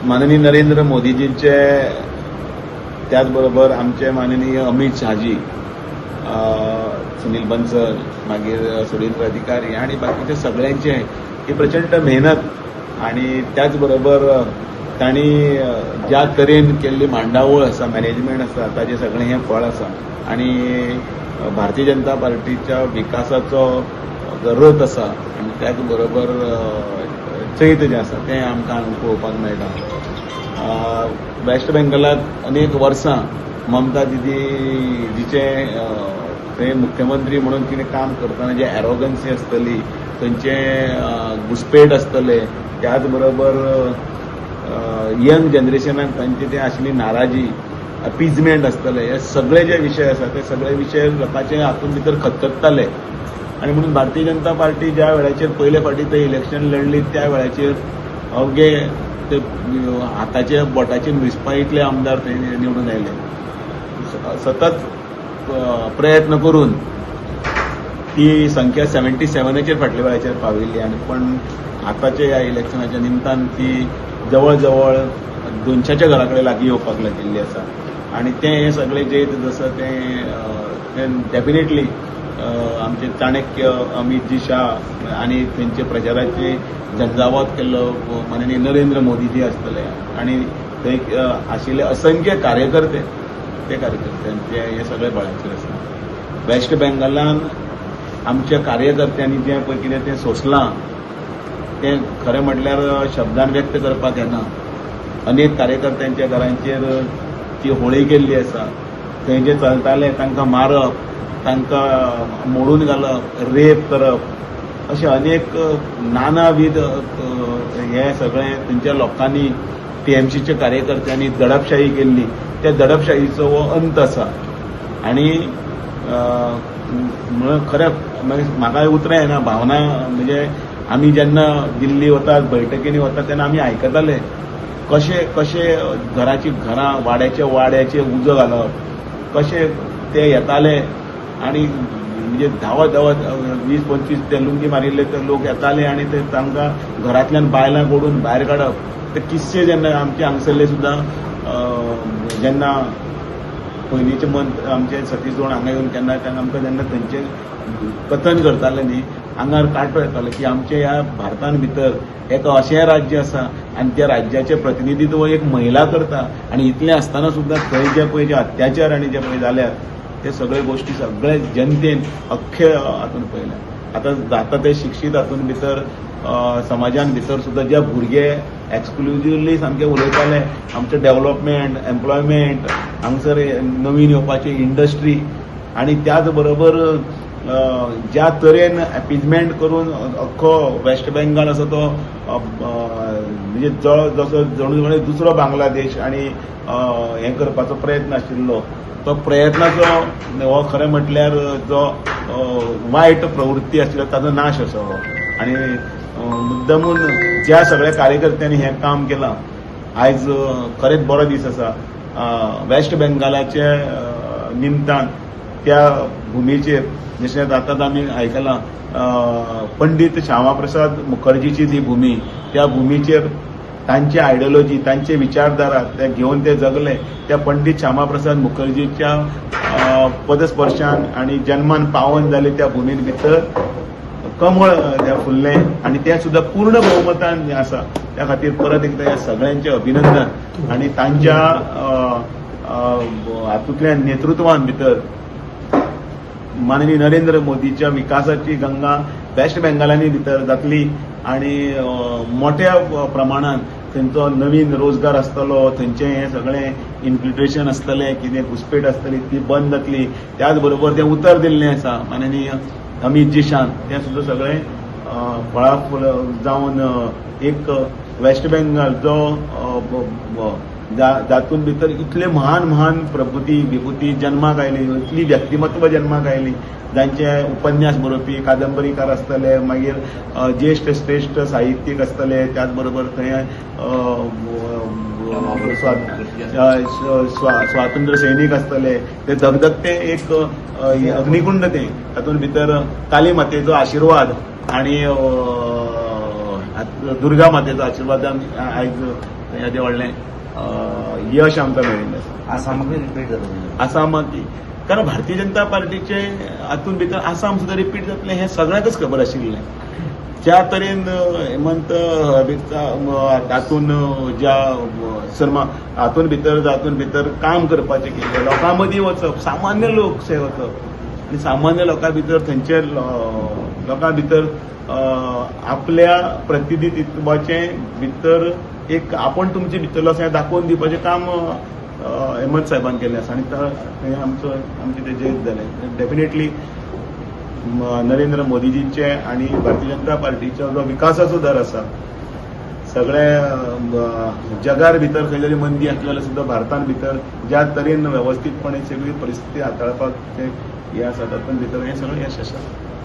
माननीय नरेंद्र मोदीजींचे त्याचबरोबर आमचे माननीय अमित शाहजी, सुनील बन्सल, मागीर सुरेंद्र अधिकारी आणि बाकीचे सगळ्यांचे ही प्रचंड मेहनत आणि त्याचबरोबर तांणी ज्या तरेन केल्ली मांडावळ आसा, मॅनेजमेंट आसा, ताजें सगळें हें फळ आसा आणि भारतीय जनता पार्टीच्या विकासाचो रथ आसा आणि त्याच बरोबर चैत जें आसा तें आमकां हांगा पळोवपाक मेळटा. वेस्ट बेंगलात अनेक वर्सां ममता दिदीचे थंय मुख्यमंत्री म्हणून तिणें काम करतना जे एरोगन्सी आसतली, थंयचे घुसपेट आसतले, त्याच बरोबर यंग जनरेशनाक तांची ते आशिल्ली नाराजी, अपीजमेंट आसतले, हे सगळे जे विशय आसा ते सगळे विशय लोकांचे हातूंत भितर खतखत्ताले आणि म्हणून भारतीय जनता पार्टी ज्या वेळाचेर पयले फावटी ते इलेक्शन लढली त्या वेळाचेर अवघे ते हाताचे बोटाचेर विस्पा इतले आमदार थंय निवडून आयले. सतत प्रयत्न करून ती संख्या 77चेर फाटल्या वेळाचेर पाविल्ली आणि पण आताच्या ह्या इलेक्शनाच्या निमतान ती जवळ जवळ 200च्या घरा कडेन लागीं येवपाक लागिल्ली आसा आणि हे सगळे जे जसं ते डेफिनेटली आमचे चाणक्य अमितजी शाह आणि त्यांचे प्रचाराचे झंझावात केल्लो माननीय नरेंद्र मोदीजी आसतले आणि थंय आशिल्ले असंख्य कार्यकर्ते, ते कार्यकर्त्यांचे हे सगळे बळाचेर आसा. वेस्ट बेंगलान आमच्या कार्यकर्त्यांनी जें पळय कितें तें सोंसलां तें खरें म्हटल्यार शब्दान व्यक्त करपाक येना. अनेक कार्यकर्त्यांच्या घरांचेर ती होळी केल्ली आसा. थंय जे चलताले तांकां मारप, तांकां मोडून घालप, रेप करप, अशे अनेक नानाविध हे सगळें थंयच्या लोकांनी टीएमसीच्या कार्यकर्त्यांनी दडपशाही केल्ली. त्या दडपशाहीचो हो अंत आसा आणि खरें म्हाका उतरां येना, भावना म्हणजे आमी जेन्ना दिल्ली वतात, बैठकींनी वतात तेन्ना आमी आयकताले कशे कशे घरां वाड्याचे उजो घालप, कशे ते येताले आणि म्हणजे धावत 20-25 ते लुंगी मारिल्ले ते लोक येताले आणि ते तांकां घरांतल्यान बायलांक ओडून भायर काडप. ते किस्से जेन्ना आमचे हांगसरले सुद्दां जेन्ना पयलींचे मंत्री आमचे सतीश धवन हांगा येवन केन्ना आमकां जेन्ना थंयचे कथन करताले न्ही, आंगार कांटो येतालो की आमच्या ह्या भारतान भितर एक अशें राज्य आसा आनी त्या राज्याचें प्रतिनिधित्व एक महिला करता आणि इतलें आसतना सुद्दां थंय जे पळय जे अत्याचार आनी जे पळय जाल्यात ते सगळे गोश्टी सगळे जनतेन अख्खे हातूंत पळयल्या. आतां जाता ते शिक्षीत हातूंत भितर समाजान भितर सुद्दां जे भुरगे एक्सक्लुझिव्हली सामके उलयताले आमचें डेव्हलपमेंट, एम्प्लॉयमेंट, हांगसर नवीन येवपाची इंडस्ट्री आणि त्याच बरोबर ज्या तरेन अपीजमेंट करून अख्खो वेस्ट बेंगाल आसा तो म्हणजे जसो जणू दुसरो बांगलादेश आणि हें करपाचो प्रयत्न आशिल्लो, तो प्रयत्नाचो हो खरें म्हटल्यार जो वायट प्रवृत्ती आशिल्लो ताचो नाश असो हो. आणि मुद्दमून ज्या सगळ्या कार्यकर्त्यांनी हें काम केलां, आयज खरेंच बरो दीस आसा. वेस्ट बेंगालाचे निमतान त्या भुमीचेर जशें जातात आमी आयकलां पंडीत श्यामाप्रसाद मुखर्जीची ती भुमी, त्या भुमीचेर तांची आयडियोलॉजी, तांचे विचारधारा ते घेवन ते जगले. त्या पंडीत श्यामाप्रसाद मुखर्जीच्या पदस्पर्शान आणि जन्मान पावन जाले त्या भुमीन भितर कमळ त्या फुल्लें आणि तें सुद्दां पूर्ण बहुमतान जें आसा. त्या खातीर परत एकदा ह्या सगळ्यांचे अभिनंदन आणि तांच्या हातूंतल्या नेतृत्वान भितर माननीय नरेंद्र मोदीच्या विकासाची गंगा वेस्ट बेंगालांनी भितर जातली आणि मोठ्या प्रमाणात थंयचो नवीन रोजगार आसतलो, थंयचें हें सगळें इन्फिल्ट्रेशन आसतलें, कितें घुसपेट आसतली ती बंद जातली. त्याच बरोबर तें उतर दिल्लें आसा माननीय अमितजी शान, तें सुद्दां सगळें फळाफूल जावन एक वेस्ट बेंगाल जो जातून भितर इतले महान प्रभुती विभूती जन्माक आयली, इतली व्यक्तिमत्व जन्माक आयली, जांचे उपन्यास बरोवपी कादंबरीकार आसतले, मागीर ज्येष्ठ श्रेष्ठ साहित्यीक आसतले, त्याच बरोबर थंय स्वातंत्र्य सैनीक आसतले. ते धगधगते एक अग्निकुंड ते तातूंत भितर काली मातेचो आशिर्वाद आणि दुर्गा मातेचो आशिर्वादान आयज येदें व्हडलें यश आमकां मेळिल्लें आसा. आसामाकूय रिपीट जाता आसामाक कारण भारतीय जनता पार्टीचे हातूंत भितर आसाम सुद्दां रिपीट जातलें हें सगळ्यांकच खबर आशिल्लें. ज्या तरेन हेमंत हातून ज्या शर्मा हातून भितर काम करपाचें केलें, लोकां मदीं वचप, सामान्य लोक थंय वचप आनी सामान्य लोकां भितर थंयचे लोकां भितर आपल्या प्रतिनिधित्वाचें भितर एक आपण तुमचे भितरलो अशें दाखोवन दिवपाचें काम हेमंत साहेबान केल्लें आसा आनी थंय आमचें तें जैत जालें. डेफिनेटली नरेंद्र मोदीजीचे आणि भारतीय जनता पार्टीचो जो विकासाचो दर आसा सगळे जगार भितर खंय जरी मंदी आसली जाल्यार सुद्दां भारतान भितर ज्या तरेन वेवस्थीतपणे सगळी परिस्थिती हाताळपाक हे आसा तातूंत भितर हें सगळें यश आसा.